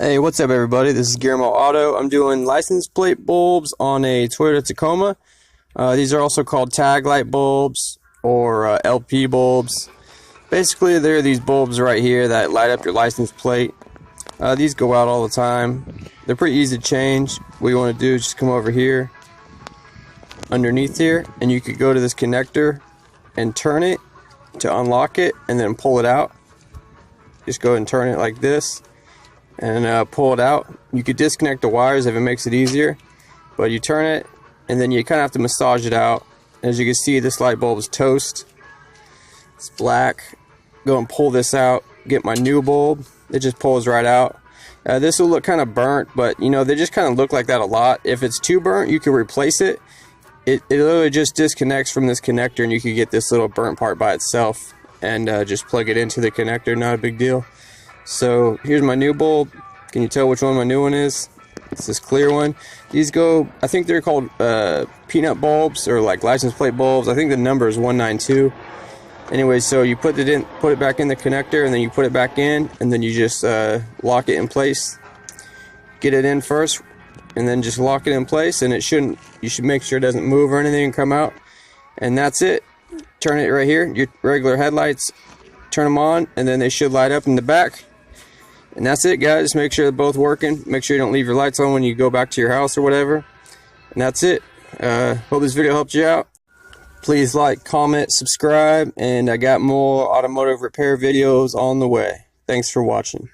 Hey, what's up everybody? This is Guillermo Auto. I'm doing license plate bulbs on a Toyota Tacoma. These are also called tag light bulbs or LP bulbs. Basically, they're these bulbs right here that light up your license plate. These go out all the time. They're pretty easy to change. What you want to do is just come over here, underneath here, and you could go to this connector and turn it to unlock it and then pull it out. Just go ahead and turn it like this and pull it out. You could disconnect the wires if it makes it easier, but you turn it and then you kind of have to massage it out. As you can see, this light bulb is toast. It's black. Go and pull this out, get my new bulb. It just pulls right out. This will look kind of burnt, but you know, they just kind of look like that a lot. If it's too burnt, you can replace it. It literally just disconnects from this connector and you can get this little burnt part by itself and just plug it into the connector. Not a big deal. So here's my new bulb. Can you tell which one my new one is? It's this clear one. These go, I think they're called peanut bulbs or like license plate bulbs. I think the number is 192. Anyway, so you put it back in the connector and then you put it back in and then you just lock it in place. Get it in first and then just lock it in place, and you should make sure it doesn't move or anything and come out. And that's it. Turn it right here, your regular headlights, turn them on and then they should light up in the back. And that's it, guys. Just make sure they're both working. Make sure you don't leave your lights on when you go back to your house or whatever. And that's it. Hope this video helped you out. Please like, comment, subscribe, and I got more automotive repair videos on the way. Thanks for watching.